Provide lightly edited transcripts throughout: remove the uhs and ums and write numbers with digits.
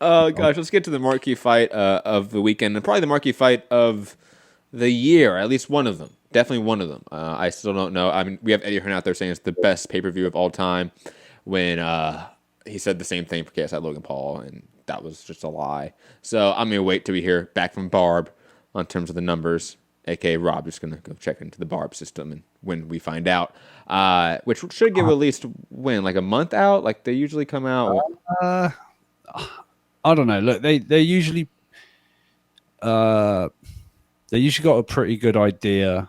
Gosh, let's get to the marquee fight of the weekend, and probably the marquee fight of the year. At least one of them. Definitely one of them. I still don't know. I mean, we have Eddie Hearn out there saying it's the best pay-per-view of all time, when he said the same thing for KSI Logan Paul, and that was just a lie. So I'm going to wait till we hear back from Barb on terms of the numbers, a.k.a. Rob, just going to go check into the Barb system, and when we find out, which should give at least, like a month out? Like, they usually come out... I don't know. Look, they usually got a pretty good idea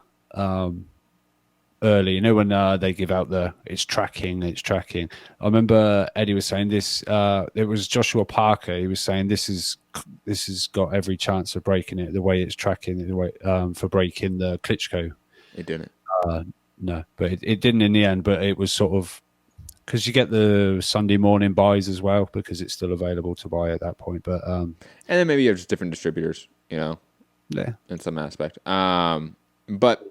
early. You know, when they give out it's tracking. I remember Eddie was saying this. It was Joshua Parker. He was saying this has got every chance of breaking it. The way it's tracking, the way for breaking the Klitschko. It didn't. No, but it didn't in the end. But it was sort of, because you get the Sunday morning buys as well, because it's still available to buy at that point. But and then maybe you have just different distributors, yeah, in some aspect. But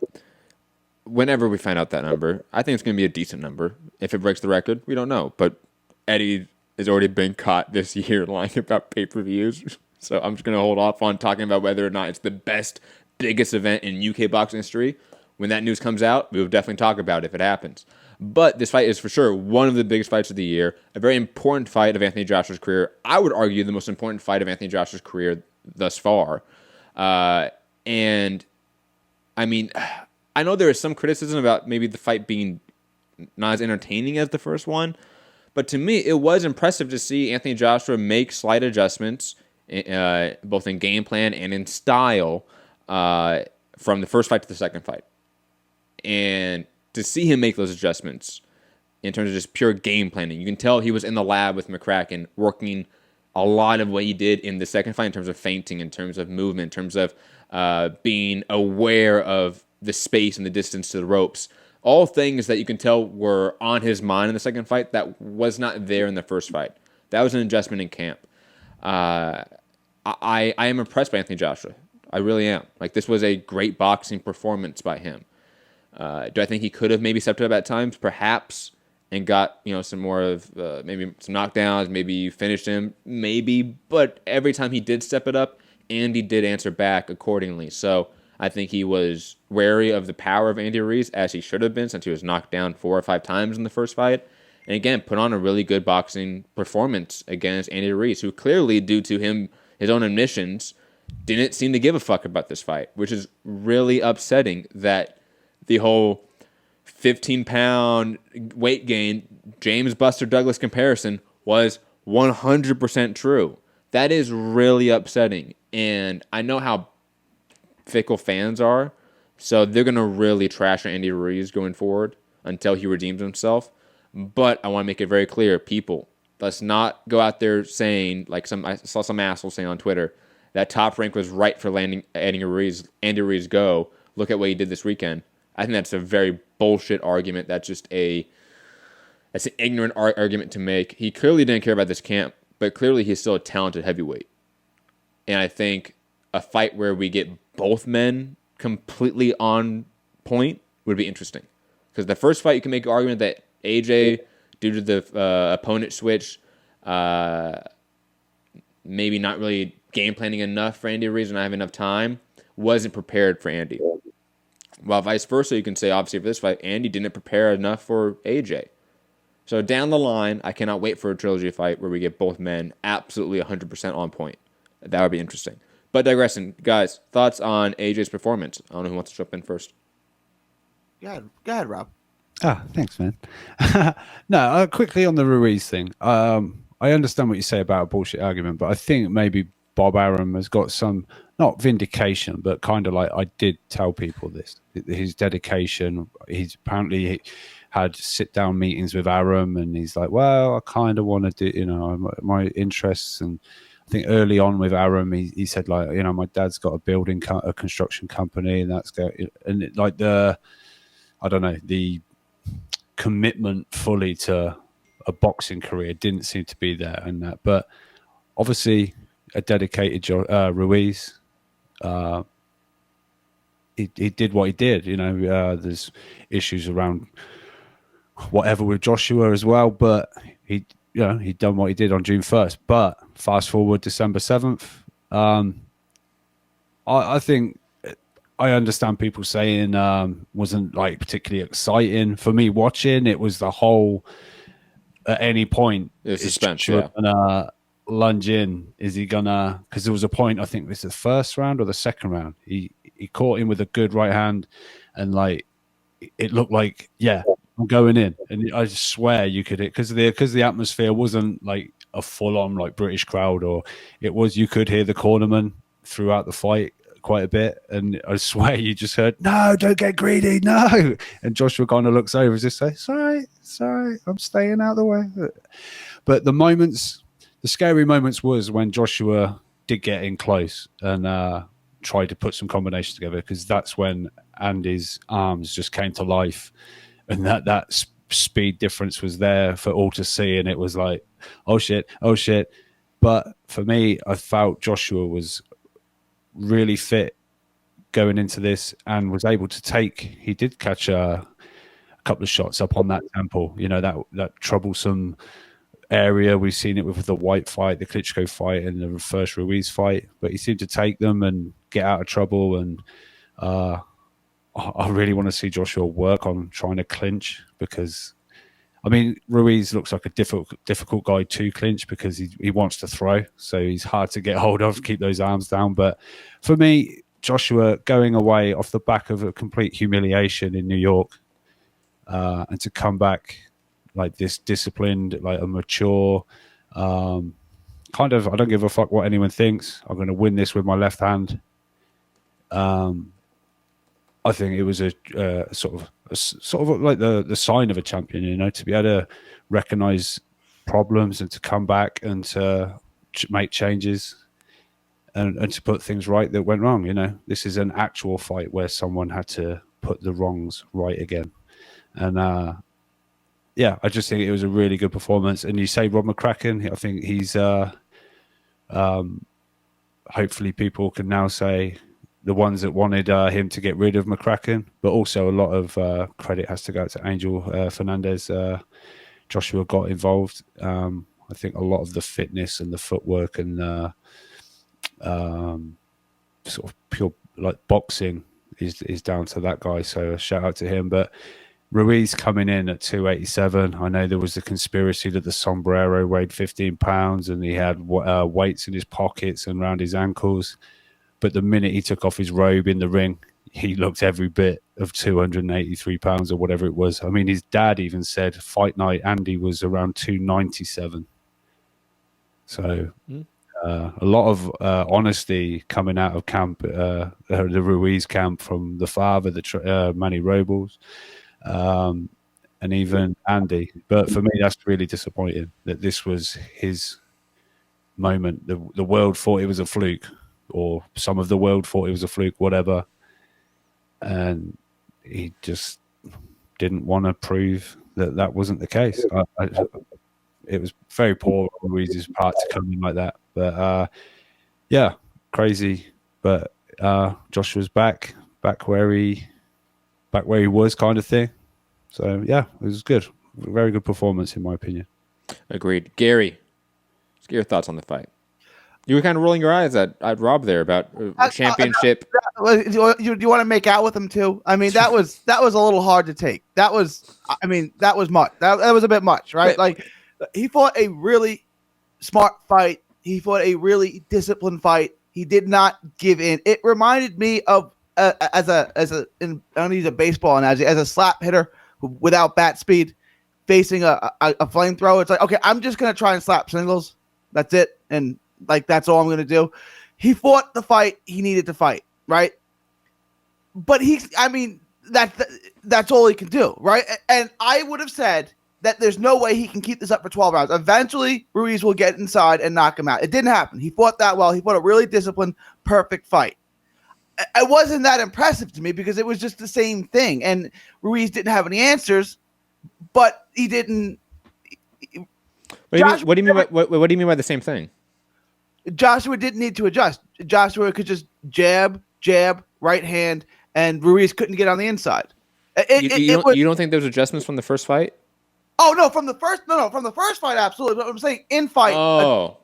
whenever we find out that number, I think it's going to be a decent number. If it breaks the record, we don't know. But Eddie has already been caught this year lying about pay-per-views, so I'm just going to hold off on talking about whether or not it's the biggest event in UK boxing history. When that news comes out, we will definitely talk about it if it happens. But this fight is for sure one of the biggest fights of the year, a very important fight of Anthony Joshua's career. I would argue the most important fight of Anthony Joshua's career thus far. And, I mean, I know there is some criticism about maybe the fight being not as entertaining as the first one, but to me, it was impressive to see Anthony Joshua make slight adjustments, both in game plan and in style, from the first fight to the second fight. And to see him make those adjustments in terms of just pure game planning, you can tell he was in the lab with McCracken working a lot of what he did in the second fight in terms of feinting, in terms of movement, in terms of being aware of the space and the distance to the ropes. All things that you can tell were on his mind in the second fight that was not there in the first fight. That was an adjustment in camp. I am impressed by Anthony Joshua. I really am. Like, this was a great boxing performance by him. Do I think he could have maybe stepped up at times? Perhaps, and got, some more of maybe some knockdowns, maybe finished him, maybe. But every time he did step it up, Andy did answer back accordingly. So I think he was wary of the power of Andy Ruiz, as he should have been, since he was knocked down 4 or 5 times in the first fight. And again, put on a really good boxing performance against Andy Ruiz, who clearly, due to his own admissions, didn't seem to give a fuck about this fight, which is really upsetting. That the whole 15-pound weight gain, James Buster Douglas comparison was 100% true. That is really upsetting. And I know how fickle fans are, so they're going to really trash Andy Ruiz going forward until he redeems himself. But I want to make it very clear, people, let's not go out there saying, like I saw some asshole saying on Twitter, that Top Rank was right for landing Andy Ruiz go. Look at what he did this weekend. I think that's a very bullshit argument. That's an ignorant argument to make. He clearly didn't care about this camp, but clearly he's still a talented heavyweight. And I think a fight where we get both men completely on point would be interesting. Because the first fight, you can make an argument that AJ, due to the opponent switch, maybe not really game planning enough for Andy Ruiz and not having enough time, wasn't prepared for Andy. While vice versa, you can say, obviously, for this fight, Andy didn't prepare enough for AJ. So down the line, I cannot wait for a trilogy fight where we get both men absolutely 100% on point. That would be interesting. But digressing, guys, thoughts on AJ's performance? I don't know who wants to jump in first. Go ahead, Rob. Thanks, man. No, quickly on the Ruiz thing. I understand what you say about a bullshit argument, but I think maybe Bob Arum has got some, not vindication, but kind of like, I did tell people this. His dedication, he's apparently had sit-down meetings with Arum, and he's like, well, I kind of want to do, my interests. And I think early on with Arum, he said, like, my dad's got a construction company, and that's going, and like the commitment fully to a boxing career didn't seem to be there, and that. But obviously, a dedicated Ruiz, he did what he did. There's issues around whatever with Joshua as well, but he he'd done what he did on June 1st. But fast forward December 7th, I think I understand people saying wasn't like particularly exciting. For me watching, it was the whole, at any point, It's is suspense, Joshua gonna lunge in? Is he gonna, because there was a point, I think this is the first round or the second round, he caught him with a good right hand, and like it looked like, yeah, I'm going in. And I swear you could, because the atmosphere wasn't like a full-on like British crowd, or it was, you could hear the cornerman throughout the fight quite a bit, and I swear you just heard, no, don't get greedy, no. And Joshua kind of looks over and just say, sorry, I'm staying out of the way. But the scary moments was when Joshua did get in close and tried to put some combinations together, because that's when Andy's arms just came to life, and that speed difference was there for all to see, and it was like, oh shit. But for me, I felt Joshua was really fit going into this and was able to he did catch a couple of shots up on that temple, that troublesome area. We've seen it with the White fight, the Klitschko fight, and the first Ruiz fight, but he seemed to take them and get out of trouble. And I really want to see Joshua work on trying to clinch, because I mean, Ruiz looks like a difficult guy to clinch because he wants to throw, so he's hard to get hold of, keep those arms down. But for me, Joshua going away off the back of a complete humiliation in New York, and to come back like this disciplined, like a mature, kind of, I don't give a fuck what anyone thinks, I'm going to win this with my left hand. I think it was a sort of like the sign of a champion, to be able to recognize problems and to come back and to make changes and to put things right that went wrong. This is an actual fight where someone had to put the wrongs right again. And I just think it was a really good performance. And you say Rob McCracken, I think he's hopefully people can now say, the ones that wanted him to get rid of McCracken, but also a lot of credit has to go to Angel Fernandez. Joshua got involved. I think a lot of the fitness and the footwork and sort of pure like boxing is down to that guy. So a shout out to him. But Ruiz coming in at 287. I know there was a conspiracy that the sombrero weighed 15 pounds and he had weights in his pockets and around his ankles. But the minute he took off his robe in the ring, he looked every bit of 283 pounds or whatever it was. I mean, his dad even said fight night Andy was around 297. So a lot of honesty coming out of camp, the Ruiz camp, from the father, Manny Robles, and even Andy. But for me, that's really disappointing that this was his moment. The world thought it was a fluke, or some of the world thought it was a fluke, whatever. And he just didn't want to prove that wasn't the case. It was very poor on Ruiz's part to come in like that. But yeah, crazy. But Joshua's back where he was, kind of thing. So yeah, it was good. Very good performance in my opinion. Agreed. Gary, let's get your thoughts on the fight. You were kind of rolling your eyes at Rob there about championship. You want to make out with him too? I mean, that was a little hard to take. That was much. That was a bit much, right? Like, he fought a really smart fight. He fought a really disciplined fight. He did not give in. It reminded me of as a I'm gonna use a baseball analogy, as a slap hitter without bat speed facing a flamethrower. It's like, okay, I'm just gonna try and slap singles. That's it, and like, that's all I'm going to do. He fought the fight he needed to fight, right? But that's all he can do, right? And I would have said that there's no way he can keep this up for 12 rounds. Eventually, Ruiz will get inside and knock him out. It didn't happen. He fought that well. He fought a really disciplined, perfect fight. It wasn't that impressive to me because it was just the same thing. And Ruiz didn't have any answers, but he didn't. What do you mean by the same thing? Joshua didn't need to adjust. Joshua could just jab, right hand, and Ruiz couldn't get on the inside. You don't think there was adjustments from the first fight? Oh no, from the first fight, absolutely. But I'm saying in fight. Oh,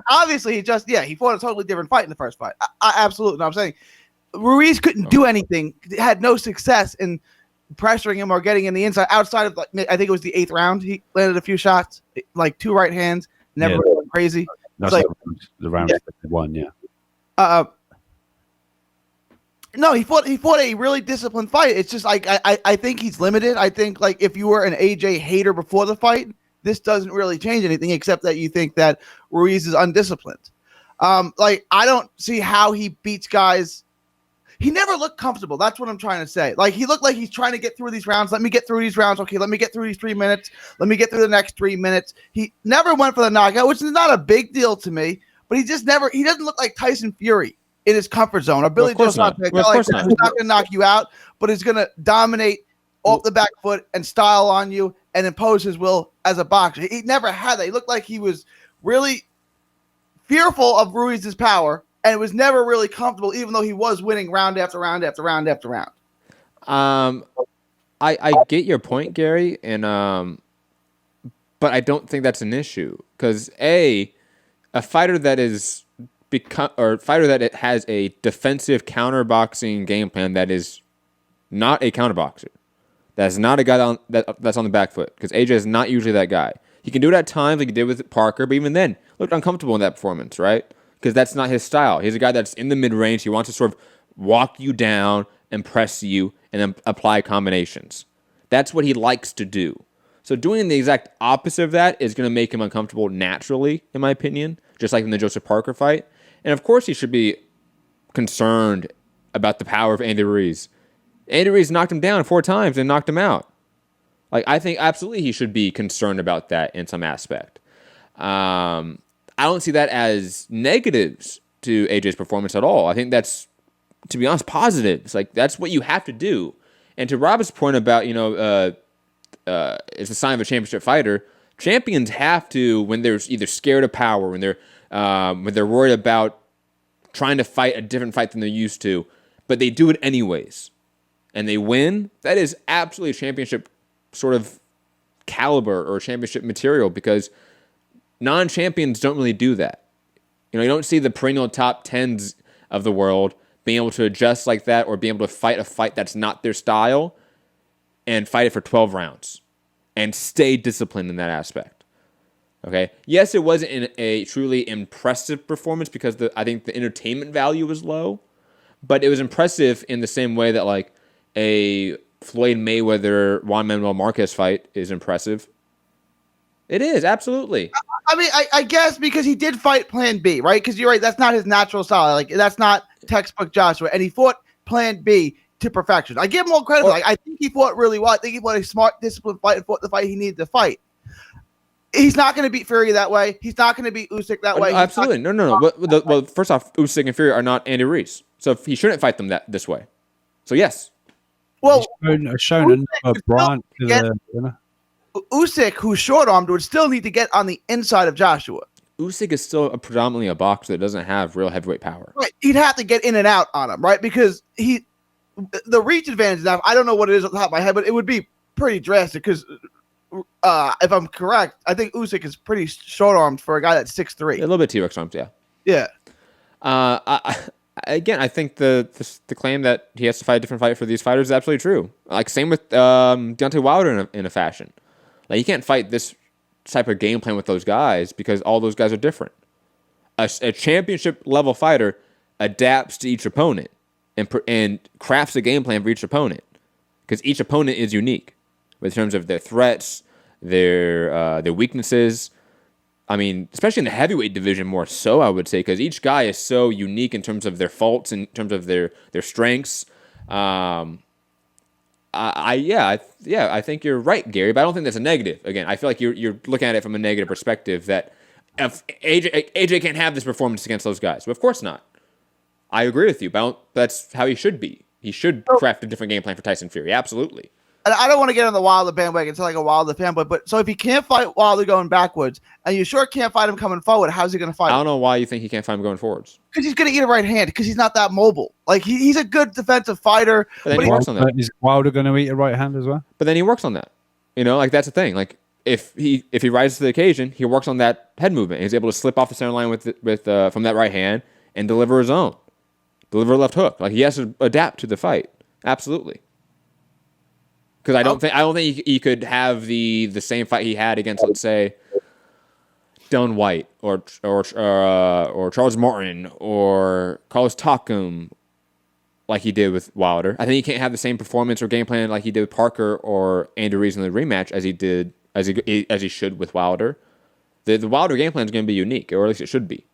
obviously he fought a totally different fight in the first fight. Absolutely. No, I'm saying Ruiz couldn't do anything. Had no success in pressuring him or getting in the inside outside of, like, I think it was the 8th round. He landed a few shots, like 2 right hands. Never went crazy. That's like the round one. Yeah. No, he fought a really disciplined fight. It's just like I think he's limited. I think, like, if you were an AJ hater before the fight, this doesn't really change anything except that you think that Ruiz is undisciplined. Like, I don't see how he beats guys. He never looked comfortable. That's what I'm trying to say. Like, he looked like he's trying to get through these rounds. Let me get through these rounds. Okay, let me get through these 3 minutes. Let me get through the next 3 minutes. He never went for the knockout, which is not a big deal to me, but he doesn't look like Tyson Fury in his comfort zone. Or Billy Joe Sanchez, who's not going to knock you out, but is going to dominate off the back foot and style on you and impose his will as a boxer. He never had that. He looked like he was really fearful of Ruiz's power and was never really comfortable, even though he was winning round after round after round after round. I get your point, Gary, and but I don't think that's an issue because a fighter that is that has a defensive counterboxing game plan that is not a counterboxer. That's not a guy that's on the back foot because AJ is not usually that guy. He can do it at times like he did with Parker, but even then, looked uncomfortable in that performance, right? Because that's not his style. He's a guy that's in the mid-range. He wants to sort of walk you down and press you and then apply combinations. That's what he likes to do. So doing the exact opposite of that is going to make him uncomfortable naturally, in my opinion, just like in the Joseph Parker fight. And of course he should be concerned about the power of Andy Ruiz. Andy Ruiz knocked him down 4 times and knocked him out. Like, I think absolutely he should be concerned about that in some aspect. I don't see that as negatives to AJ's performance at all. I think that's, to be honest, positives. Like, that's what you have to do. And to Rob's point about, it's a sign of a championship fighter, champions have to, when they're either scared of power, when they're worried about trying to fight a different fight than they're used to, but they do it anyways, and they win, that is absolutely a championship sort of caliber or championship material because non-champions don't really do that. You don't see the perennial top 10s of the world being able to adjust like that or being able to fight a fight that's not their style and fight it for 12 rounds and stay disciplined in that aspect. Okay? Yes, it wasn't a truly impressive performance because I think the entertainment value was low, but it was impressive in the same way that, like, a Floyd Mayweather Juan Manuel Marquez fight is impressive. It is, absolutely. I mean, I guess because he did fight Plan B, right? Because you're right, that's not his natural style. Like, that's not textbook Joshua, and he fought Plan B to perfection. I give him all credit. Like, I think he fought really well. I think he fought a smart, disciplined fight and fought the fight he needed to fight. He's not going to beat Fury that way. He's not going to beat Usyk that way. Absolutely, no. Well, first off, Usyk and Fury are not Andy Ruiz, so he shouldn't fight them this way. So yes. Well, shown another branch to the. Usyk, who's short-armed, would still need to get on the inside of Joshua. Usyk is still predominantly a boxer that doesn't have real heavyweight power. Right. He'd have to get in and out on him, right? Because the reach advantage, now, I don't know what it is off the top of my head, but it would be pretty drastic because, if I'm correct, I think Usyk is pretty short-armed for a guy that's 6'3". A little bit T-Rex arms, yeah. Yeah. Again, I think the claim that he has to fight a different fight for these fighters is absolutely true. Like, same with Deontay Wilder in a fashion. Like, you can't fight this type of game plan with those guys because all those guys are different. A championship level fighter adapts to each opponent and crafts a game plan for each opponent because each opponent is unique in terms of their threats, their weaknesses. I mean, especially in the heavyweight division more so, I would say, because each guy is so unique in terms of their faults, in terms of their strengths. I think you're right, Gary, but I don't think that's a negative. Again, I feel like you're looking at it from a negative perspective that if AJ can't have this performance against those guys. Well, of course not. I agree with you, but that's how he should be. He should craft a different game plan for Tyson Fury. Absolutely. And I don't want to get on the Wilder bandwagon to like a Wilder fanboy, but so if he can't fight Wilder going backwards, and you sure can't fight him coming forward, how's he going to fight? I don't know why you think he can't fight him going forwards. Because he's going to eat a right hand. Because he's not that mobile. Like he's a good defensive fighter. But then he works on that. Is Wilder going to eat a right hand as well? But then he works on that. Like that's the thing. Like if he rises to the occasion, he works on that head movement. He's able to slip off the center line with from that right hand and deliver his own, deliver a left hook. Like, he has to adapt to the fight. Absolutely. Because I don't think he could have the same fight he had against, let's say, Dylan White or Charles Martin or Carlos Takam, like he did with Wilder. I think he can't have the same performance or game plan like he did with Parker or Andy Ruiz in the rematch as he should with Wilder. The Wilder game plan is going to be unique, or at least it should be.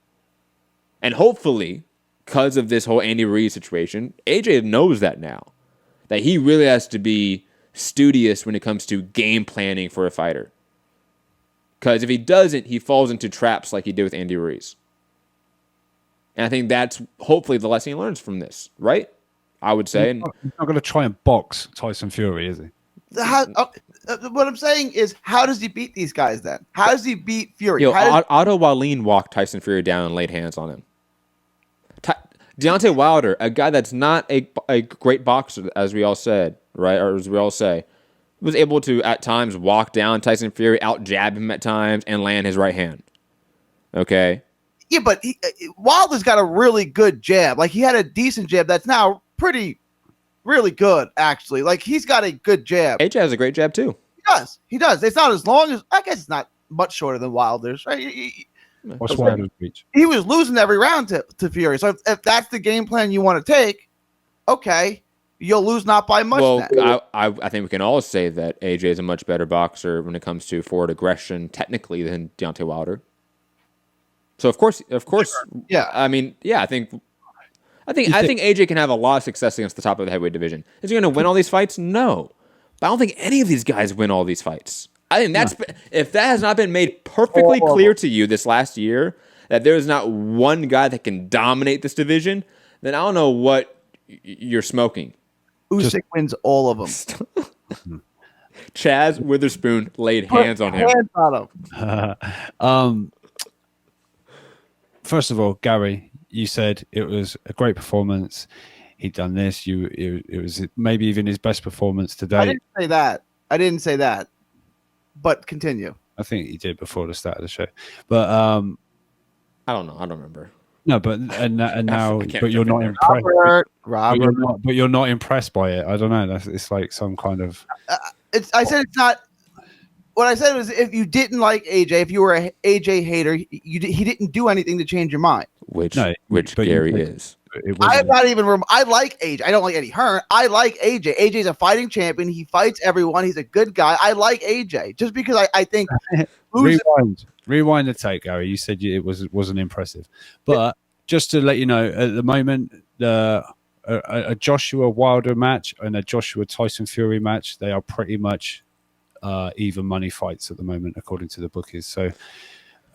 And hopefully, because of this whole Andy Ruiz situation, AJ knows that now, that he really has to be studious when it comes to game planning for a fighter. Because if he doesn't, he falls into traps like he did with Andy Ruiz. And I think that's hopefully the lesson he learns from this, right? I would say. He's not going to try and box Tyson Fury, is he? What I'm saying is, how does he beat these guys then? How does he beat Fury? Otto Wallin walked Tyson Fury down and laid hands on him. Deontay Wilder, a guy that's not a great boxer, as we all said, right? Or as we all say, was able to, at times, walk down Tyson Fury, out-jab him at times, and land his right hand. Okay? Yeah, but Wilder's got a really good jab. Like, he had a decent jab that's now really good, actually. Like, he's got a good jab. AJ has a great jab, too. He does. It's not as long as, I guess it's not much shorter than Wilder's, right? What's Wilder's reach? He was losing every round to Fury. So if that's the game plan you want to take, okay, you'll lose not by much. Well, I think we can all say that AJ is a much better boxer when it comes to forward aggression, technically, than Deontay Wilder. So of course, yeah. I mean, yeah, I think AJ can have a lot of success against the top of the heavyweight division. Is he going to win all these fights? No, but I don't think any of these guys win all these fights. I think if that has not been made perfectly clear to you this last year, that there is not one guy that can dominate this division, then I don't know what you're smoking. Usyk wins all of them. Chaz Witherspoon laid hands on him. First of all, Gary, you said it was a great performance. He'd done this. It was maybe even his best performance to date. I didn't say that. But continue. I think he did before the start of the show. But I don't know. I don't remember. No, but now, but you're not impressed. Robert. But you're not impressed by it. I don't know. It's like some kind of. I said it's not. What I said was, if you didn't like AJ, if you were an AJ hater, he didn't do anything to change your mind. Which Gary is. I'm not even. I like AJ. I don't like Eddie Hearn. I like AJ. AJ's a fighting champion. He fights everyone. He's a good guy. I like AJ just because I think. Rewind the tape, Gary. You said it wasn't impressive, but just to let you know, at the moment, a Joshua Wilder match and a Joshua Tyson Fury match, they are pretty much even money fights at the moment, according to the bookies. So,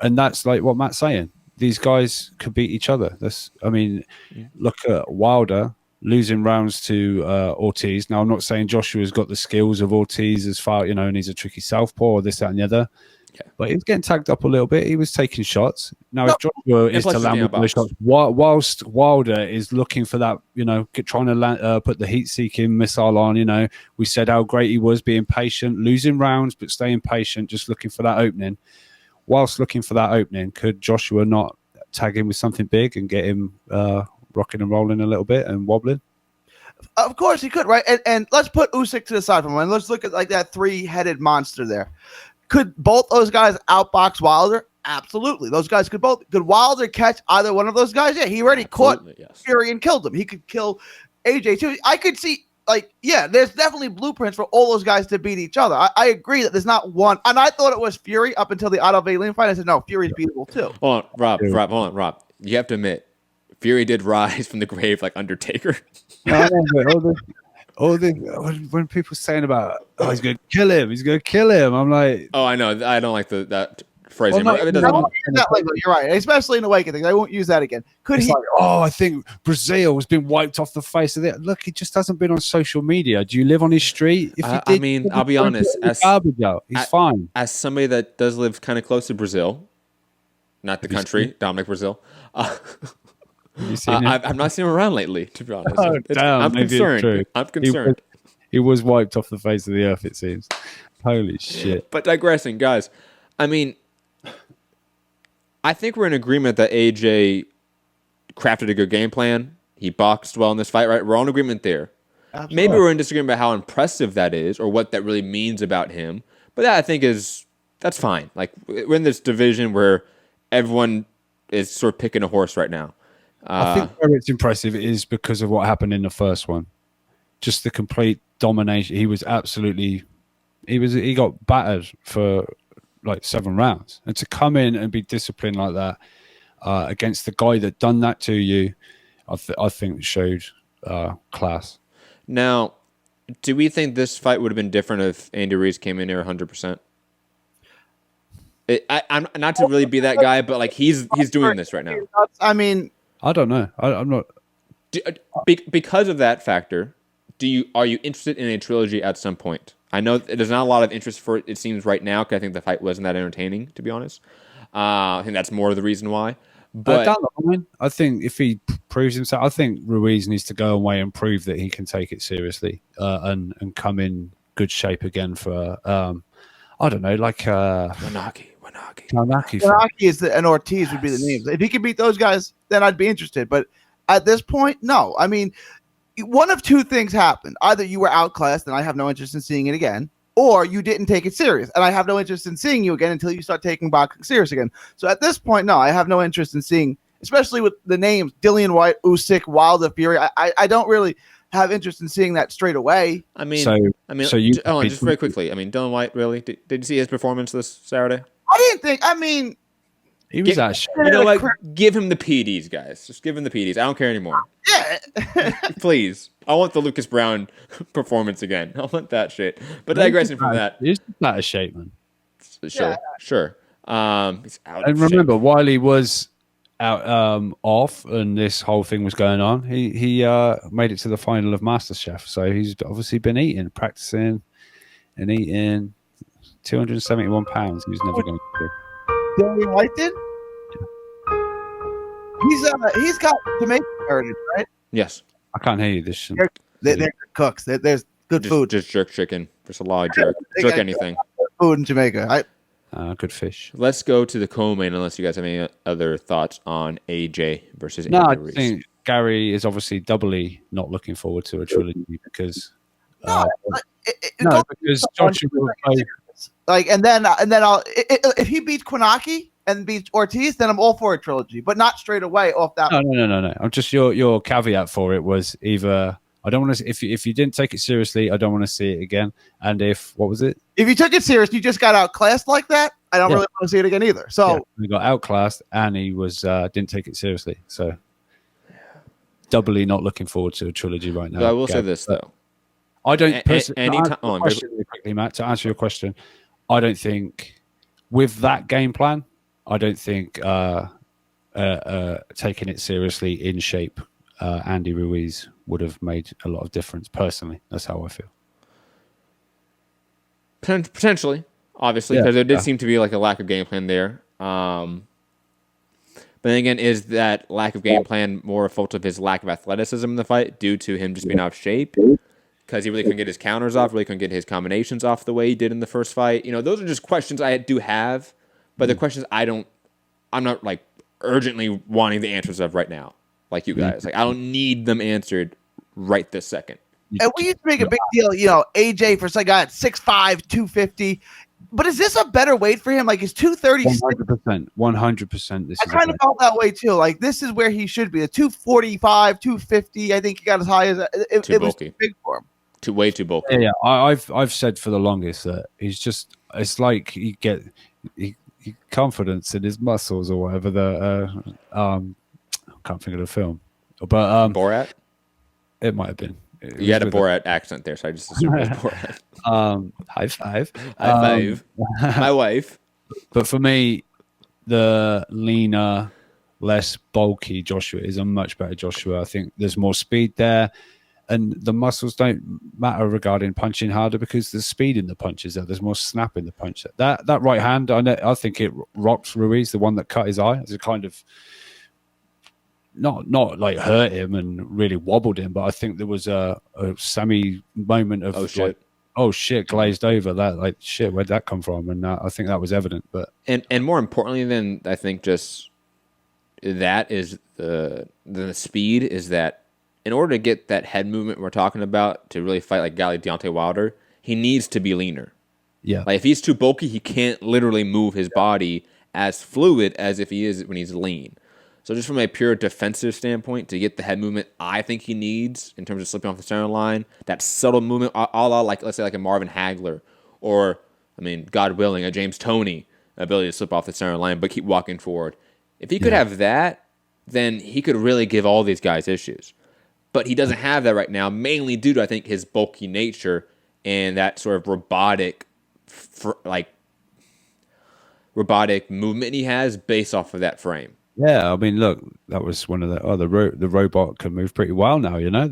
and that's like what Matt's saying. These guys could beat each other. Look at Wilder losing rounds to Ortiz. Now, I'm not saying Joshua's got the skills of Ortiz as far, and he's a tricky southpaw or this, that, and the other. Yeah. But he was getting tagged up a little bit. He was taking shots. Now, if Joshua is to land with those shots, whilst Wilder is looking for that, trying to land, put the heat-seeking missile on, we said how great he was, being patient, losing rounds, but staying patient, just looking for that opening. Whilst looking for that opening, could Joshua not tag him with something big and get him rocking and rolling a little bit and wobbling? Of course he could, right? And let's put Usyk to the side for a moment. Let's look at like that three-headed monster there. Could both those guys outbox Wilder? Absolutely. Those guys could both. Could Wilder catch either one of those guys? Yeah, he already caught Fury and killed him. He could kill AJ too. I could see, there's definitely blueprints for all those guys to beat each other. I agree that there's not one. And I thought it was Fury up until the Otto Wallin fight. I said, no, Fury's beatable too. Hold on, Rob. You have to admit, Fury did rise from the grave like Undertaker. When people saying about, he's going to kill him, I'm like, oh, I know. I don't like that phrasing. Well, you're right, especially in the Waking thing. I won't use that again. I think Brazil has been wiped off the face of it. Look, he just hasn't been on social media. Do you live on his street? If I mean, I'll be honest. He's fine. As somebody that does live kind of close to Brazil, not the country, Dominic Brazil. I've not seen him around lately, to be honest. I'm concerned. He was wiped off the face of the earth, it seems. Holy shit. But digressing, guys, I mean, I think we're in agreement that AJ crafted a good game plan. He boxed well in this fight, right? We're all in agreement there. Absolutely. Maybe we're in disagreement about how impressive that is or what that really means about him. But that, I think, that's fine. Like, we're in this division where everyone is sort of picking a horse right now. I think where it's impressive is because of what happened in the first one. Just the complete domination. He was absolutely... He got battered for like 7 rounds. And to come in and be disciplined like that against the guy that done that to you, I think showed class. Now, do we think this fight would have been different if Andy Ruiz came in here 100%? I'm not to really be that guy, but like he's doing this right now. I mean, I don't know. I'm not. Because of that factor, are you interested in a trilogy at some point? I know there's not a lot of interest for it seems right now, because I think the fight wasn't that entertaining, to be honest. I think that's more of the reason why. But down the line, I think if he proves himself, I think Ruiz needs to go away and prove that he can take it seriously and come in good shape again for, I don't know, like Wanaki and Ortiz would be the names. If he could beat those guys, then I'd be interested. But at this point, no. I mean, one of two things happened. Either you were outclassed and I have no interest in seeing it again, or you didn't take it serious, and I have no interest in seeing you again until you start taking boxing serious again. So at this point, no, I have no interest in seeing, especially with the names Dillian White, Usyk, Wilder, Fury. I don't really have interest in seeing that straight away. I mean, just very quickly. I mean, Dillian White, really? Did you see his performance this Saturday? I didn't think. I mean, he was actually. You know what? Give him the PDs, guys. Just give him the PDs. I don't care anymore. Yeah. Please. I want the Lucas Brown performance again. I want that shit. But digressing from that. He's out of shape, man. Sure. He's out and remember, while he was out off and this whole thing was going on, he made it to the final of MasterChef. So he's obviously been practicing and eating 271 pounds. He was never going to do. Dillian White did? He's got Jamaican heritage, right? Yes. I can't hear you. They're good cooks. There's good food. Just jerk chicken. Just a lot of jerk. Jerk anything. Food in Jamaica. Good fish. Let's go to the co-main, unless you guys have any other thoughts on AJ versus Andy Ruiz. I think Gary is obviously doubly not looking forward to a trilogy because because Joshua and then I'll if he beats Kwanaki and beats Ortiz, then I'm all for a trilogy, but not straight away off that. No. I'm just your caveat for it was either I don't want to. If you didn't take it seriously, I don't want to see it again. And if what was it? If you took it serious, you just got outclassed like that. I don't really want to see it again either. So he got outclassed, and he was didn't take it seriously. So doubly not looking forward to a trilogy right now. But I will say this though. I don't quickly, Matt. To answer your question, I don't think with that game plan, I don't think taking it seriously in shape, Andy Ruiz would have made a lot of difference. Personally, that's how I feel. Potentially, obviously, because there did seem to be like a lack of game plan there. But then again, is that lack of game plan more a fault of his lack of athleticism in the fight due to him just being out of shape? Because he really couldn't get his counters off, really couldn't get his combinations off the way he did in the first fight. You know, those are just questions I do have, but the questions I'm not like urgently wanting the answers of right now, like you guys. Like I don't need them answered right this second. And we used to make a big deal, AJ for some guy at 6'5", 250. But is this a better weight for him? Like, is 230? 100%. I kind of felt that way too. Like, this is where he should be. A 245, 250. I think he got as high as it was too big for him. Way too bulky. Yeah. I've said for the longest that he's just. It's like he confidence in his muscles or whatever. I can't think of the film, but Borat. It might have been. You had a Borat accent there, so I just assumed it was Borat. High five. My wife. But for me, the leaner, less bulky Joshua is a much better Joshua. I think there's more speed there, and the muscles don't matter regarding punching harder because there's speed in the punches there. There's more snap in the punch. That right hand, I think it rocked Ruiz, the one that cut his eye. It's a kind of not like hurt him and really wobbled him, but I think there was a Sammy moment of glazed over. That like shit, where'd that come from? And I think that was evident. But and more importantly than I think just that is the speed is that in order to get that head movement we're talking about to really fight like a guy like Deontay Wilder, he needs to be leaner. Yeah, like if he's too bulky, he can't literally move his body as fluid as if he is when he's lean. So just from a pure defensive standpoint, to get the head movement I think he needs in terms of slipping off the center line, that subtle movement, a la like let's say like a Marvin Hagler, or I mean, God willing, a James Toney ability to slip off the center line but keep walking forward. If he could have that, then he could really give all these guys issues. But he doesn't have that right now, mainly due to I think his bulky nature and that sort of robotic movement he has based off of that frame. Yeah, I mean, look, that was one of the robot can move pretty well now. You know,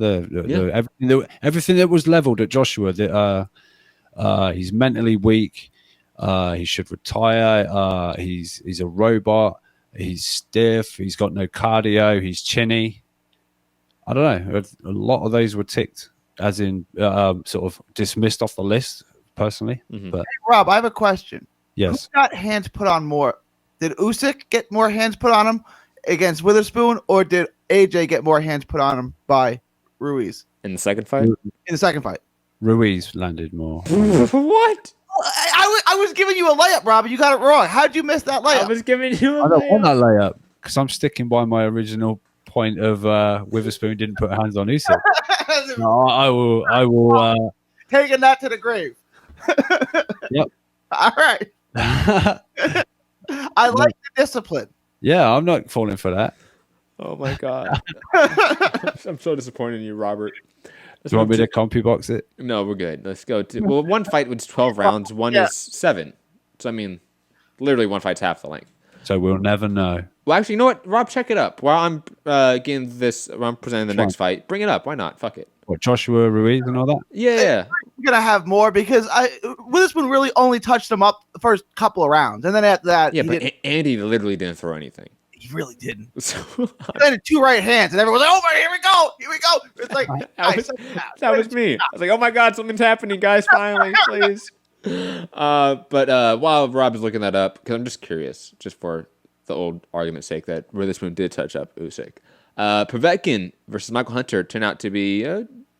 everything that was leveled at Joshua. That he's mentally weak. He should retire. He's a robot. He's stiff. He's got no cardio. He's chinny. I don't know. A lot of those were ticked, as in sort of dismissed off the list. Personally, but hey, Rob, I have a question. Yes, who got hands put on more? Did Usyk get more hands put on him against Witherspoon, or did AJ get more hands put on him by Ruiz in the second fight? In the second fight, Ruiz landed more. What? I was giving you a layup, Rob. You got it wrong. How'd you miss that layup? I was giving you. I don't want that layup because I'm sticking by my original point of Witherspoon didn't put hands on Usyk. No, I will. Taking that to the grave. Yep. All right. I like the discipline. Yeah, I'm not falling for that. Oh my god. I'm so disappointed in you, Robert. Do you want me to compy box it? No, we're good. Let's go to one fight was 12 rounds, one is 7. So I mean, literally one fight's half the length. So we'll never know. Well, actually, you know what? Rob, check it up. While I'm I'm presenting the next fight. Bring it up. Why not? Fuck it. What, Joshua Ruiz and all that? Yeah. I'm gonna have more because Witherspoon really only touched him up the first couple of rounds, and then after that, Andy literally didn't throw anything. He really didn't. So, he landed 2 right hands, and everyone was like, "Oh my, here we go!" It's like that was me. I was like, "Oh my god, something's happening, guys! Finally, please." But while Rob is looking that up, because I'm just curious, just for the old argument's sake, that Witherspoon did touch up Usyk. Povetkin versus Michael Hunter turned out to be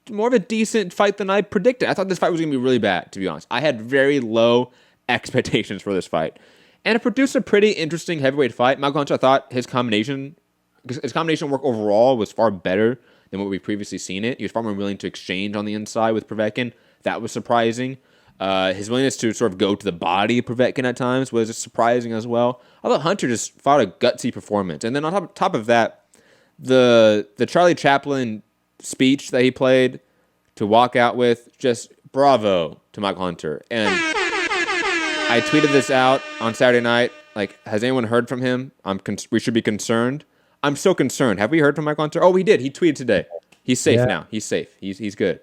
more of a decent fight than I predicted. I thought this fight was going to be really bad, to be honest. I had very low expectations for this fight. And it produced a pretty interesting heavyweight fight. Michael Hunter, I thought his combination work overall was far better than what we've previously seen it. He was far more willing to exchange on the inside with Povetkin. That was surprising. His willingness to sort of go to the body of Povetkin at times was surprising as well. I thought Hunter just fought a gutsy performance. And then on top of that, the Charlie Chaplin speech that he played to walk out with, just bravo to Michael Hunter. And I tweeted this out on Saturday night. Like, has anyone heard from him? We should be concerned. I'm so concerned. Have we heard from Michael Hunter? Oh, he did. He tweeted today. He's safe now. He's safe. He's good.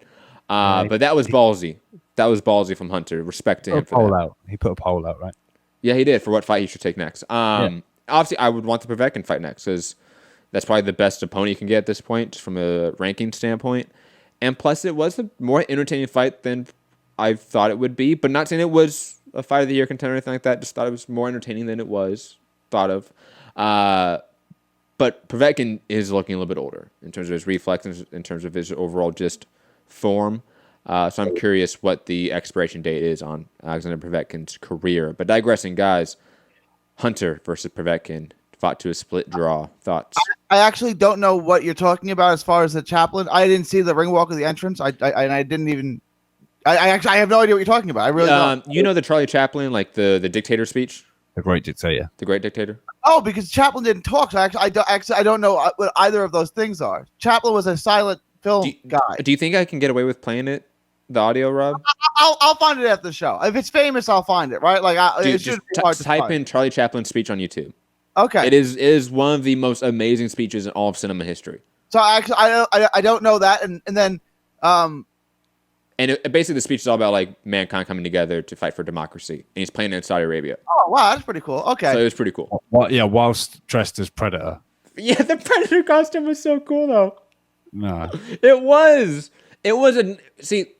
But that was ballsy. That was ballsy from Hunter. Respect to him for that. He put a poll out, right? Yeah, he did, for what fight he should take next. Obviously, I would want the Povetkin fight next because that's probably the best opponent you can get at this point, just from a ranking standpoint. And plus, it was a more entertaining fight than I thought it would be. But not saying it was a fight of the year contender or anything like that. Just thought it was more entertaining than it was thought of. But Povetkin is looking a little bit older in terms of his reflexes, in terms of his overall just form. So I'm curious what the expiration date is on Alexander Povetkin's career. But digressing, guys, Hunter versus Povetkin fought to a split draw. Thoughts? I actually don't know what you're talking about as far as the Chaplin. I didn't see the ring walk of the entrance. I didn't even. I have no idea what you're talking about. I really don't. You know the Charlie Chaplin, like the dictator speech? The great dictator. The great dictator? Oh, because Chaplin didn't talk. So I don't know what either of those things are. Chaplin was a silent film guy. Do you think I can get away with playing it? The audio, Rob? I'll find it after the show. If it's famous, I'll find it. Right? Like, it should be hard to type find. in Charlie Chaplin's speech on YouTube. Okay. It is one of the most amazing speeches in all of cinema history. So actually, I don't know that, and then basically the speech is all about like mankind coming together to fight for democracy, and he's playing in Saudi Arabia. Oh wow, that's pretty cool. Okay. So it was pretty cool. Well, yeah, whilst dressed as Predator. Yeah, the Predator costume was so cool though. No. It was. It was a see.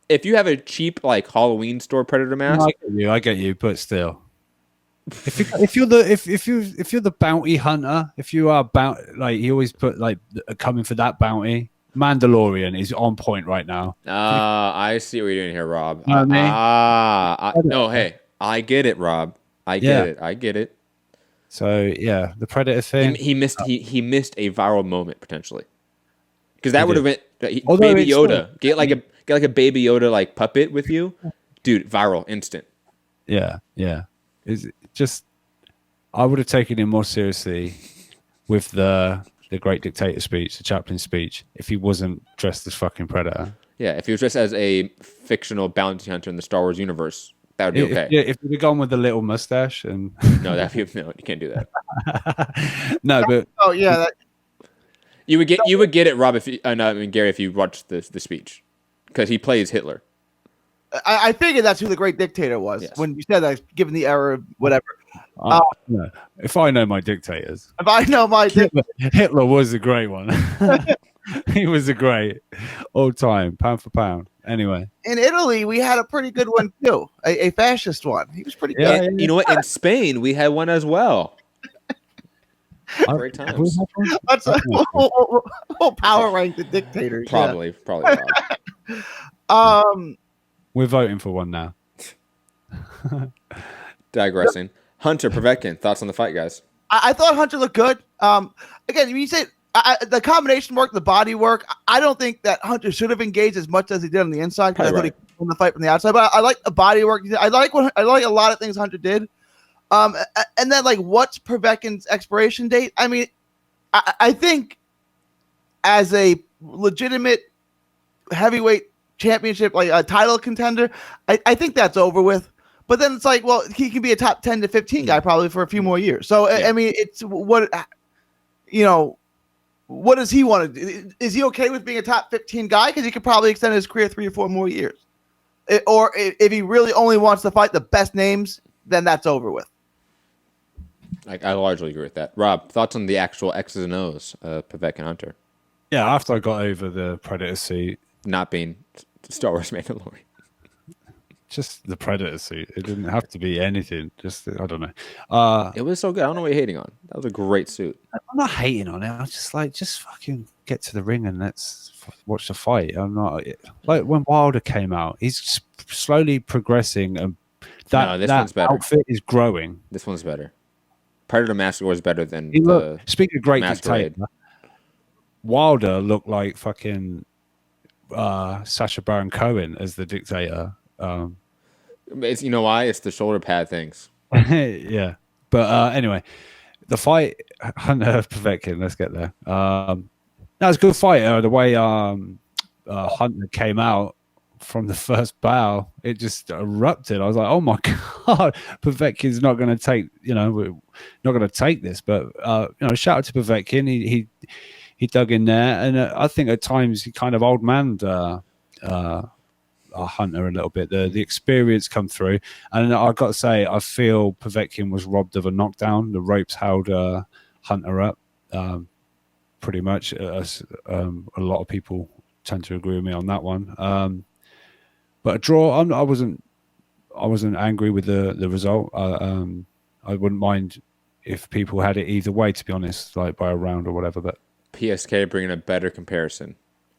If you have a cheap like Halloween store Predator mask, I get you, but still. If you're the bounty hunter, if you are like he always put like coming for that bounty. Mandalorian is on point right now. I see what you're doing here, Rob. You know what I mean? No, hey, I get it, Rob. I get it. So yeah, the Predator thing. He missed a viral moment potentially, because that would have been Baby Yoda. Get like a Baby Yoda like puppet with you, dude. Viral, instant. Yeah. Is just I would have taken him more seriously with the Great Dictator speech, the Chaplin speech, if he wasn't dressed as fucking Predator. Yeah, if he was dressed as a fictional bounty hunter in the Star Wars universe, that would be okay. If he'd gone with the little mustache and no, you can't do that. No, but you would get it, Rob. Gary, if you watched the speech, because he plays Hitler. I figured that's who the Great Dictator was when you said that, given the era of whatever. No. If I know my dictators. If I know my Hitler was a great one. He was a great all time, pound for pound. Anyway. In Italy, we had a pretty good one too. A fascist one. He was pretty good. And you know what? In Spain, we had one as well. Great times. We'll power rank the dictators. Probably. We're voting for one now. Digressing. Hunter Povetkin, thoughts on the fight, guys? I thought Hunter looked good. Again, you said the combination work, the body work. I don't think that Hunter should have engaged as much as he did on the inside, because I thought he won the fight from the outside. But I like the body work. I like a lot of things Hunter did. And then, like, what's Povetkin's expiration date? I mean, I think as a legitimate heavyweight championship, like a title contender, I think that's over with. But then it's like, well, he can be a top 10 to 15 guy probably for a few more years. So, I mean, it's what does he want to do? Is he okay with being a top 15 guy? Because he could probably extend his career 3 or 4 more years. Or if he really only wants to fight the best names, then that's over with. I largely agree with that. Rob, thoughts on the actual X's and O's of Povetkin Hunter? Yeah, after I got over the Predator suit. Not being Star Wars Mandalorian. Just the Predator suit. It didn't have to be anything. Just, I don't know. It was so good. I don't know what you're hating on. That was a great suit. I'm not hating on it. I'm just like, just fucking get to the ring and let's watch the fight. I'm not like when Wilder came out. He's slowly progressing, and that outfit is growing. This one's better. Predator Mask was better than speaking of great dictator, Wilder looked like fucking Sacha Baron Cohen as the dictator. It's, you know why? It's the shoulder pad things. Yeah. But anyway, the fight, Hunter Povetkin, let's get there. That was a good fight. The way Hunter came out from the first bow, it just erupted. I was like, oh my God, Povetkin's not going to take, we're not going to take this. But, shout out to Povetkin. He dug in there. And I think at times he kind of old manned Hunter a little bit. The experience come through, and I've got to say, I feel Povetkin was robbed of a knockdown. The ropes held Hunter up, pretty much. A lot of people tend to agree with me on that one. But a draw, I wasn't angry with the result. I wouldn't mind if people had it either way, to be honest, like by a round or whatever. But PSK bringing a better comparison.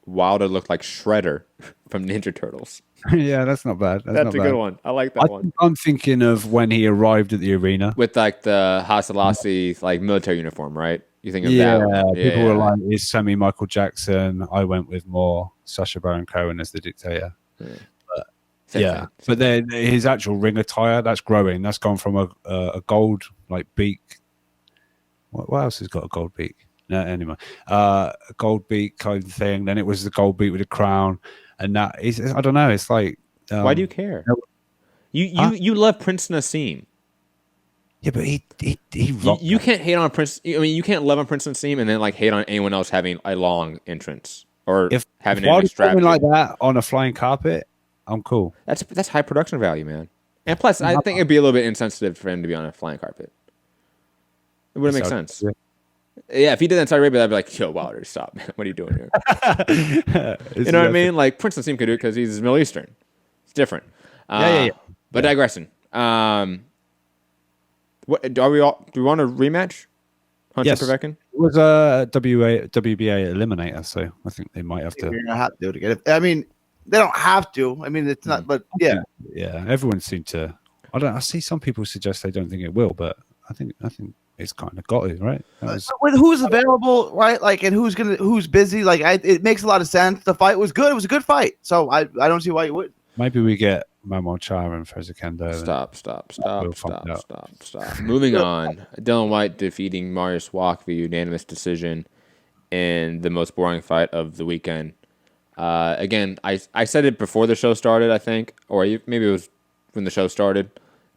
Wilder looked like Shredder from Ninja Turtles. Yeah, that's not bad. That's a good one. I like that one. I'm thinking of when he arrived at the arena with like the Hasalasi like military uniform, right? You think of that? Yeah, people were like, "Is Sammy Michael Jackson?" I went with more Sacha Baron Cohen as the dictator. Yeah. But then his actual ring attire, that's growing. That's gone from a gold like beak. What else has got a gold beak? No, anyway, a gold beak kind of thing. Then it was the gold beak with a crown, and that is, I don't know. It's like, why do you care? You love Prince Nassim. Yeah, but he you can't hate on Prince. I mean, you can't love on Prince Nassim and then like hate on anyone else having a long entrance or having an extravagant like that on a flying carpet. I'm cool. That's high production value, man. And plus, I think it'd be a little bit insensitive for him to be on a flying carpet. It wouldn't make sense. Yeah, if he did that in Saudi Arabia, I'd be like, yo, Wilder, stop, man. What are you doing here? You know what I mean? Like, Prince doesn't seem to do it because he's Middle Eastern. It's different. Yeah. But digressing. What do we want a rematch? Hunter Povetkin? It was a WBA eliminator, so I think they might have to. You're gonna have to do it again. I mean, they don't have to. I mean, it's not. But yeah, Everyone seemed to. I see some people suggest they don't think it will, but I think it's kind of got it right. With who's available, right? Like, and who's busy. Like, it makes a lot of sense. The fight was good. It was a good fight. So I don't see why you wouldn't. Maybe we get Mamor Chara and Fraser Kendo. Stop. Moving on. Dylan White defeating Marius Walk via unanimous decision in the most boring fight of the weekend. Again, I said it before the show started, I think, or maybe it was when the show started.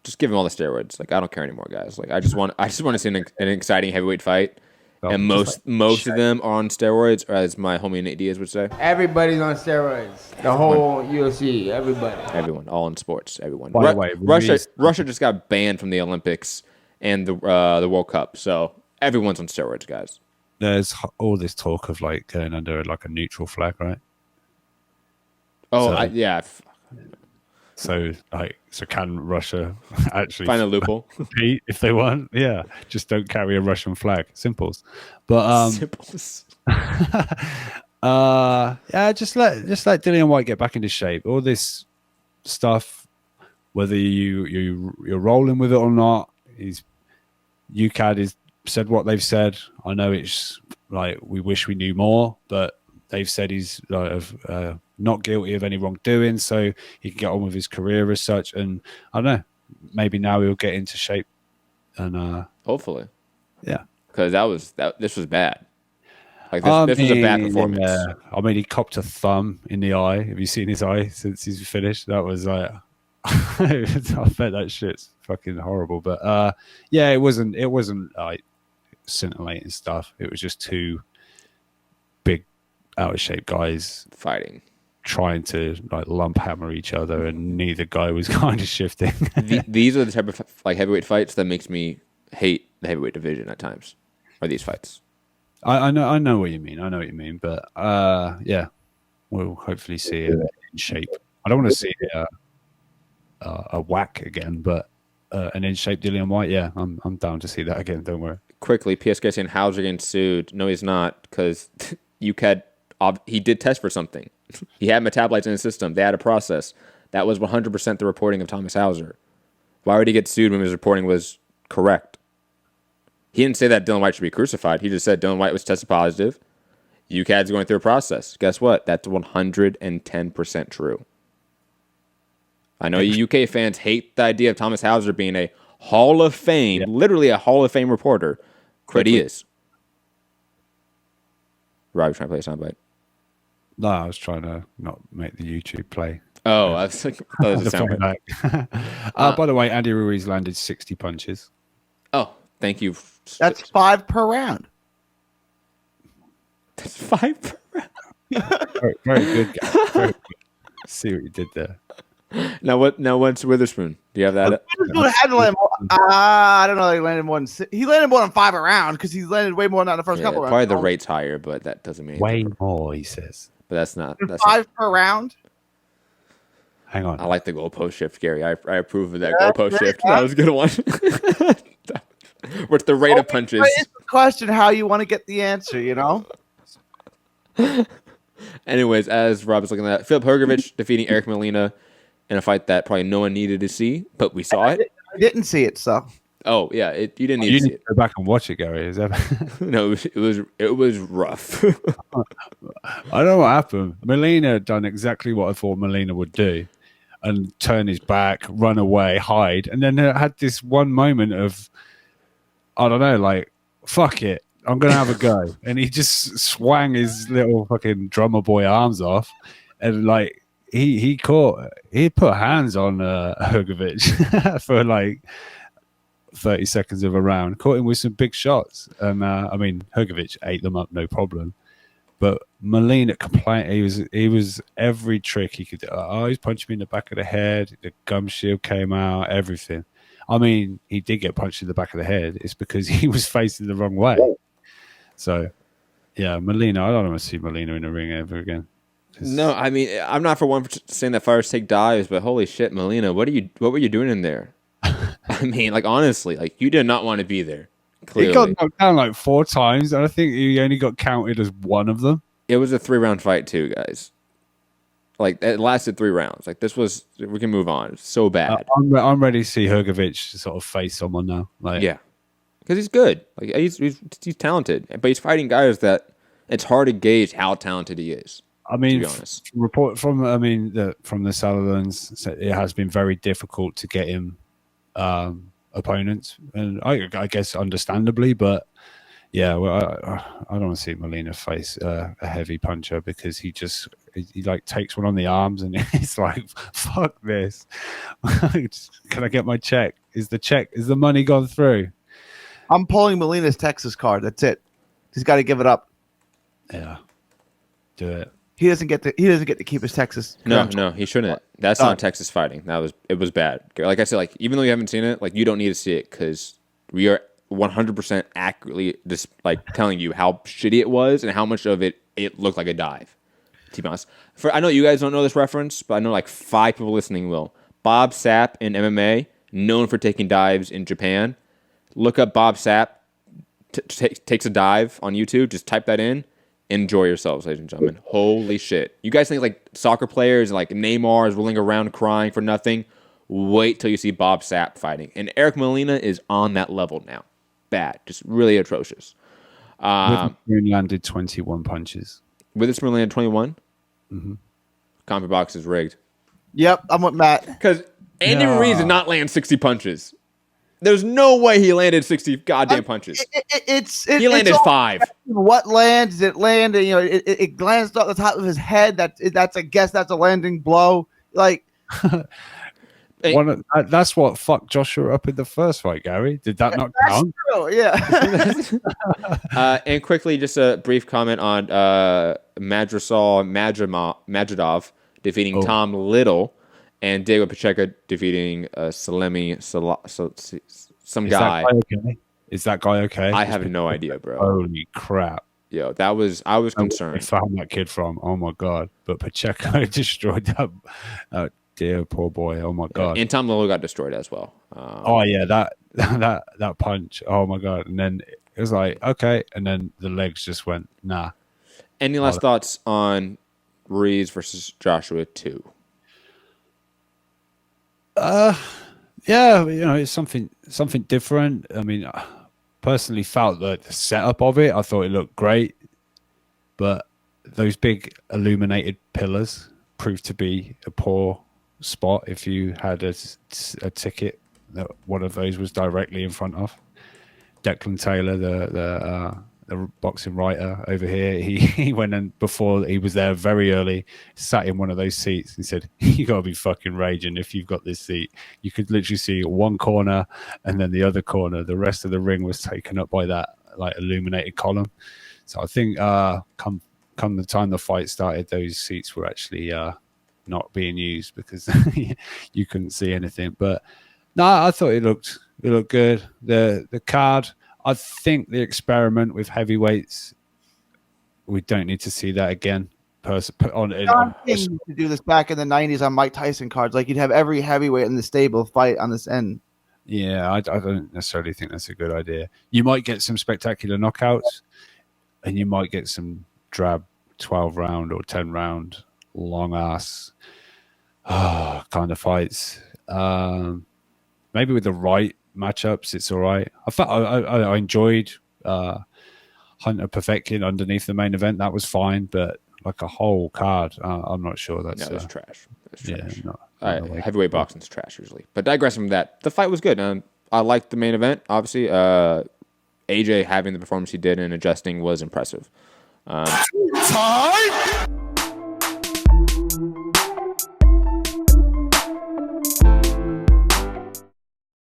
Just give him all the steroids. Like, I don't care anymore, guys. Like, I just want to see an exciting heavyweight fight. And most of them are on steroids, or as my homie Nate Diaz would say, everybody's on steroids. The whole UFC, everyone, all in sports, everyone. By the way, Russia just got banned from the Olympics and the World Cup, so everyone's on steroids, guys. There's all this talk of like going under like a neutral flag, right? Oh, yeah. So can Russia actually find a loophole compete if they want? Yeah, just don't carry a Russian flag. Simples. But simples. Yeah, just let Dillian White get back into shape. All this stuff, whether you're rolling with it or not, UCAD is said what they've said. I know it's like we wish we knew more, but they've said he's not guilty of any wrongdoing, so he can get on with his career as such. And I don't know, maybe now he'll get into shape. And hopefully, yeah, because this was bad. Like this was a bad performance. Yeah. I mean, he copped a thumb in the eye. Have you seen his eye since he's finished? That was like, I bet that shit's fucking horrible. But yeah, it wasn't like scintillating stuff. It was just two big, out of shape guys fighting, trying to like lump hammer each other, and neither guy was kind of shifting. These are the type of like heavyweight fights that makes me hate the heavyweight division at times. Are these fights? I know what you mean. But yeah, we'll hopefully see it in shape. I don't want to see a whack again, but an in shape Dillian White. Yeah, I'm down to see that again. Don't worry. Quickly, PSK saying Hauser getting sued. No, he's not, because UCAD. He did test for something. He had metabolites in his system. They had a process. That was 100% the reporting of Thomas Hauser. Why would he get sued when his reporting was correct? He didn't say that Dylan White should be crucified. He just said Dylan White was tested positive. UCAD's going through a process. Guess what? That's 110% true. I know you UK fans hate the idea of Thomas Hauser being a Hall of Fame, literally a Hall of Fame reporter, but he is. Robbie, trying to play a soundbite? No, I was trying to not make the YouTube play. Oh, I was like, that was a soundbite. By the way, Andy Ruiz landed 60 punches. Oh, thank you. That's 5 per round. That's 5 per round. Very good, guy. Very good. See what you did there. Now what's Witherspoon? Do you have that? I don't know. He landed more than he landed more than 5 a round because he landed way more than that in the first couple rounds. Probably the rate's higher, but that doesn't mean way more. He says, but that's not 5 per round. Hang on. I like the goalpost shift, Gary. I approve of that goalpost shift. That was a good one. What's the rate of punches? It's the question how you want to get the answer, you know? Anyways, as Rob is looking at that, Filip Hrgović defeating Eric Molina in a fight that probably no one needed to see, but we saw it. I didn't see it, so. Oh yeah, you didn't need to see it. Go back and watch it, Gary. Is that? No, it was rough. I don't know what happened. Molina had done exactly what I thought Molina would do, and turn his back, run away, hide, and then it had this one moment of, I don't know, like, fuck it, I'm gonna have a go, and he just swung his little fucking drummer boy arms off, and like he put hands on Hrgović for like 30 seconds of a round, caught him with some big shots, and I mean Hrgović ate them up no problem, but Molina complained. He was every trick he could do. Oh, he's punching me in the back of the head. The gum shield came out. Everything. I mean, he did get punched in the back of the head. It's because he was facing the wrong way. So, yeah, Molina. I don't want to see Molina in the ring ever again. No, I mean, I'm not for one for saying that fighters take dives, but holy shit, Molina, what were you doing in there? I mean, like, honestly, like, you did not want to be there. Clearly. He got knocked down like 4 times, and I think he only got counted as one of them. It was a 3-round fight too, guys. Like, it lasted 3 rounds. Like, we can move on. It's so bad. I'm ready to see Hrgovic sort of face someone now. Like, yeah, because he's good. Like, he's talented, but he's fighting guys that it's hard to gauge how talented he is. I mean, to be honest. From the Sutherlands, it has been very difficult to get him opponents, and I guess understandably, but yeah, well, I don't want to see Molina face a heavy puncher because he like takes one on the arms and it's like, fuck this. Can I get my check? Is the money gone through? I'm pulling Molina's Texas card. That's it. He's got to give it up. Yeah, do it. He doesn't get to keep his Texas. No, he shouldn't. That's not Texas fighting. It was bad. Like I said, like even though you haven't seen it, like you don't need to see it because we are 100% accurately just like telling you how shitty it was and how much of it looked like a dive. To be honest, I know you guys don't know this reference, but I know like 5 people listening will. Bob Sapp in MMA, known for taking dives in Japan. Look up Bob Sapp takes a dive on YouTube. Just type that in. Enjoy yourselves, ladies and gentlemen. Holy shit. You guys think like soccer players like Neymar is rolling around crying for nothing? Wait till you see Bob Sapp fighting. And Eric Molina is on that level now. Bad. Just really atrocious. Witherspoon landed 21 punches. Witherspoon landed 21? Mm-hmm. Comfort box is rigged. Yep, I'm with Matt. Because Andy Ruiz did not land 60 punches. There's no way he landed 60 goddamn punches. He landed 5. What lands? It landed. You know, it glanced off the top of his head. That's a guess. That's a landing blow. Like that's what fucked Joshua up in the first fight, Gary. Did that not count? True, yeah. And quickly, just a brief comment on Majidov defeating Tom Little. And Diego Pacheco defeating Salemi, some guy. Is that guy okay? I have no idea, bro. Holy crap. Yo, I was concerned. I found that kid from. Oh, my God. But Pacheco destroyed that. Dear poor boy. Oh, my God. And Tom Little got destroyed as well. That punch. Oh, my God. And then it was like, okay. And then the legs just went, nah. Any last thoughts on Ruiz versus Joshua 2? Yeah, it's something different. I mean, I personally felt that the setup of it, I thought it looked great, but those big illuminated pillars proved to be a poor spot if you had a ticket that one of those was directly in front of. Declan Taylor, the boxing writer over here, he went and before he was there very early, sat in one of those seats and said, "You gotta be fucking raging if you've got this seat." You could literally see one corner and then the other corner. The rest of the ring was taken up by that like illuminated column. So I think come the time the fight started, those seats were actually not being used because you couldn't see anything. But no, I thought it looked good. The card, I think the experiment with heavyweights, we don't need to see that again. To do this back in the 90s on Mike Tyson cards, like you'd have every heavyweight in the stable fight on this end. Yeah, I don't necessarily think that's a good idea. You might get some spectacular knockouts, and you might get some drab 12-round or 10-round long ass kind of fights. Maybe with the right matchups, it's all right. I enjoyed Hunter Povetkin underneath the main event. That was fine, but like a whole card, I'm not sure. That's trash. Trash. Yeah, heavyweight boxing's trash usually. But digressing from that, the fight was good. I liked the main event. Obviously, AJ having the performance he did and adjusting was impressive. Time.